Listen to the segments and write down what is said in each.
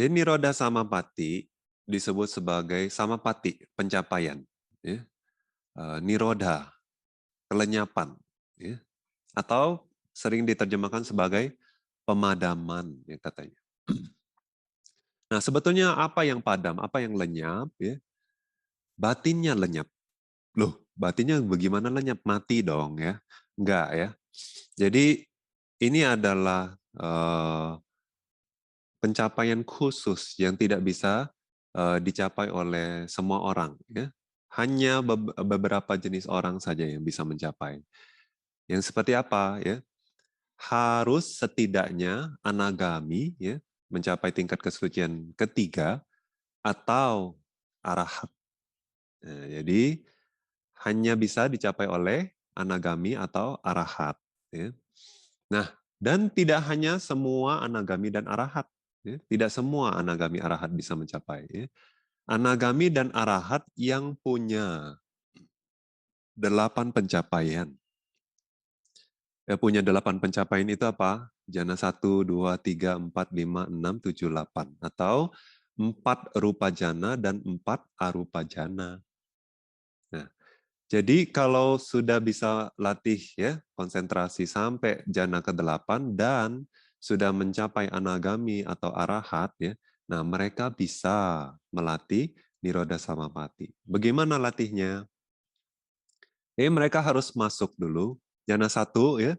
Jadi niroda samapati disebut sebagai samapati, pencapaian. Ya. Niroda, kelenyapan. Ya. Atau sering diterjemahkan sebagai pemadaman, ya katanya. Nah, sebetulnya apa yang padam, apa yang lenyap? Ya? Batinnya lenyap. Loh, batinnya bagaimana lenyap? Mati dong ya. Enggak ya. Jadi ini adalah pencapaian khusus yang tidak bisa dicapai oleh semua orang. Ya. Hanya beberapa jenis orang saja yang bisa mencapai. Yang seperti apa? Ya, harus setidaknya anagami, ya, mencapai tingkat kesucian ketiga atau arahat. Nah, jadi hanya bisa dicapai oleh anagami atau arahat. Ya. Nah, dan tidak hanya semua anagami dan arahat. Ya. Tidak semua anagami arahat bisa mencapai. Ya. Anagami dan arahat yang punya 8 pencapaian. Ya, punya 8 pencapaian itu apa? Jana 1, 2, 3, 4, 5, 6, 7, 8. Atau 4 rupa jana dan 4 arupa jana. Nah, jadi kalau sudah bisa latih ya konsentrasi sampai jana ke-8 dan sudah mencapai anagami atau arahat ya, nah mereka bisa melatih niroda samapati. Bagaimana latihnya? Mereka harus masuk dulu jana 1 ya.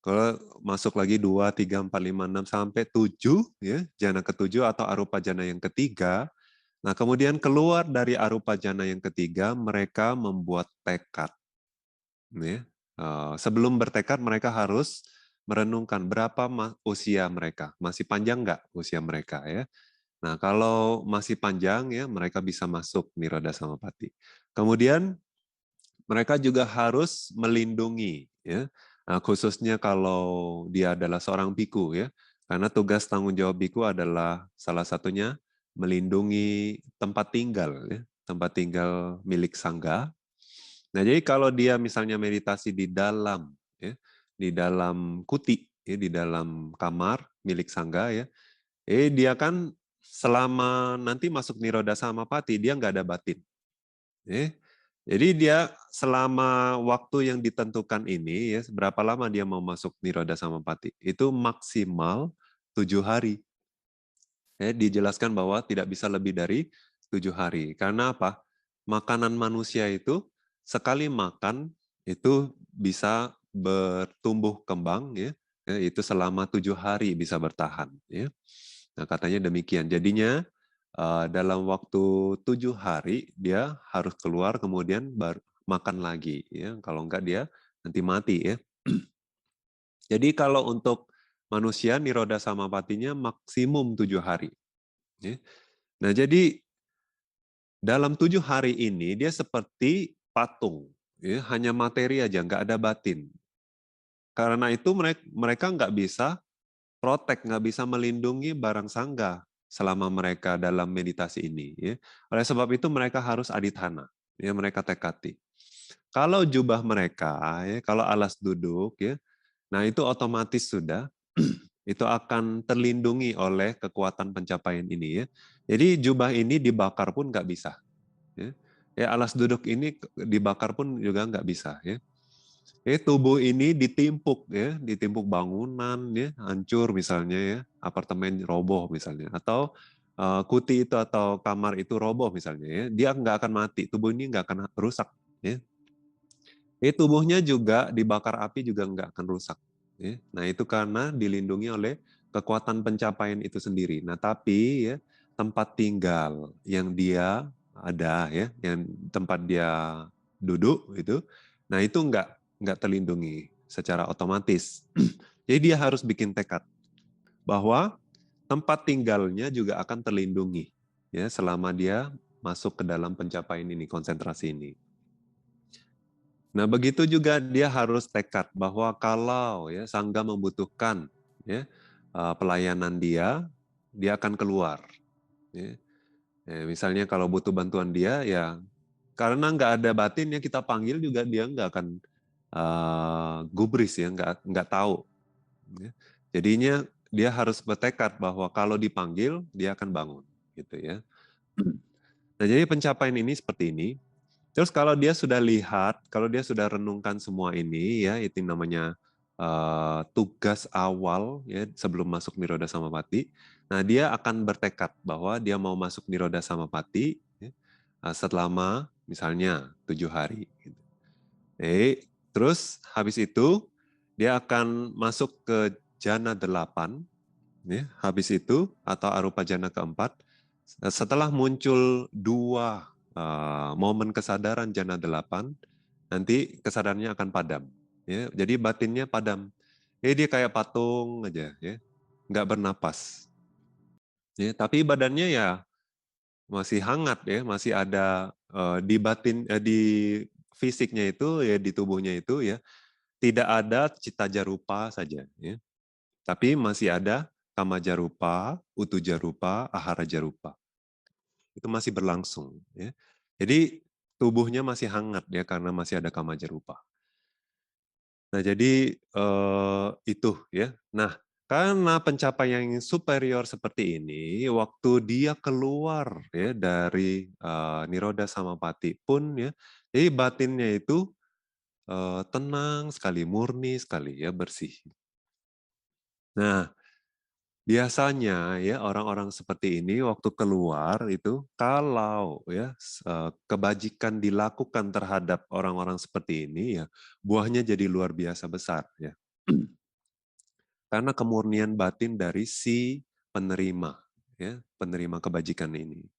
Kalau masuk lagi 2, 3, 4, 5, 6 sampai 7 ya, jana ke-7 atau arupa jana yang ketiga. Nah, kemudian keluar dari arupa jana yang ketiga, mereka membuat tekad. Ya. Sebelum bertekad, mereka harus merenungkan berapa usia mereka. Masih panjang nggak usia mereka ya? Nah, kalau masih panjang ya, mereka bisa masuk niroda samapati. Kemudian mereka juga harus melindungi ya. Nah, khususnya kalau dia adalah seorang biku ya. Karena tugas tanggung jawab biku adalah salah satunya melindungi tempat tinggal ya, tempat tinggal milik sangga. Nah, jadi kalau dia misalnya meditasi di dalam ya, di dalam kuti ya, di dalam kamar milik sangga ya, dia kan selama nanti masuk niroda samapati dia nggak ada batin. Jadi dia selama waktu yang ditentukan ini ya, berapa lama dia mau masuk niroda samapati? Itu maksimal 7 hari. Dijelaskan bahwa tidak bisa lebih dari 7 hari. Karena apa? Makanan manusia itu sekali makan itu bisa bertumbuh kembang ya, itu selama 7 hari bisa bertahan ya. Nah, katanya demikian. Jadinya dalam waktu 7 hari dia harus keluar kemudian baru makan lagi ya. Kalau enggak dia nanti mati ya. Jadi kalau untuk manusia niroda samapatinya maksimum 7 hari. Ya. Nah, jadi dalam 7 hari ini dia seperti patung, ya, hanya materi aja, nggak ada batin. Karena itu mereka nggak bisa protek, nggak bisa melindungi barang sangga selama mereka dalam meditasi ini. Ya. Oleh sebab itu mereka harus adithana, ya, mereka tekati. Kalau jubah mereka, ya, kalau alas duduk, ya, nah itu otomatis sudah itu akan terlindungi oleh kekuatan pencapaian ini. Ya. Jadi jubah ini dibakar pun nggak bisa. Ya. Alas duduk ini dibakar pun juga nggak bisa. Ya. Tubuh ini ditimpuk ya, ditimpuk bangunan ya, hancur misalnya ya, apartemen roboh misalnya, atau kuti itu atau kamar itu roboh misalnya ya, dia nggak akan mati, tubuh ini nggak akan rusak. Ya. Tubuhnya juga dibakar api juga nggak akan rusak. Ya. Nah itu karena dilindungi oleh kekuatan pencapaian itu sendiri. Nah tapi ya tempat tinggal yang dia ada ya, yang tempat dia duduk itu, nah itu nggak terlindungi secara otomatis. Jadi dia harus bikin tekad bahwa tempat tinggalnya juga akan terlindungi ya selama dia masuk ke dalam pencapaian ini, konsentrasi ini. Nah, begitu juga dia harus tekad bahwa kalau ya sangga membutuhkan ya pelayanan dia akan keluar. Ya. Misalnya kalau butuh bantuan dia, ya karena nggak ada batin ya kita panggil juga dia nggak akan gubris ya, nggak tahu. Ya. Jadinya dia harus bertekad bahwa kalau dipanggil dia akan bangun, gitu ya. Nah, jadi pencapaian ini seperti ini. Terus kalau dia sudah lihat, kalau dia sudah renungkan semua ini, ya itu namanya tugas awal ya sebelum masuk Niroda Samapati. Nah, dia akan bertekad bahwa dia mau masuk Niroda Samapati ya, selama misalnya 7 hari. Gitu. Terus habis itu dia akan masuk ke jana 8, ya, habis itu atau arupa jana keempat. Setelah muncul 2 momen kesadaran jana 8, nanti kesadarannya akan padam. Ya, jadi batinnya padam. Dia kayak patung aja, ya, nggak bernapas. Ya, tapi badannya ya masih hangat ya, masih ada di di fisiknya itu ya di tubuhnya itu ya tidak ada cita jarupa saja ya. Tapi masih ada kama jarupa, utu jarupa, ahara jarupa. Itu masih berlangsung ya. Jadi tubuhnya masih hangat ya karena masih ada kama jarupa. Nah, jadi itu ya. Nah, karena pencapaian yang superior seperti ini, waktu dia keluar ya dari Niroda Samapati pun ya, jadi batinnya itu tenang sekali, murni sekali ya, bersih. Nah, biasanya ya orang-orang seperti ini waktu keluar itu kalau ya kebajikan dilakukan terhadap orang-orang seperti ini ya buahnya jadi luar biasa besar ya. Karena kemurnian batin dari si penerima ya, penerima kebajikan ini.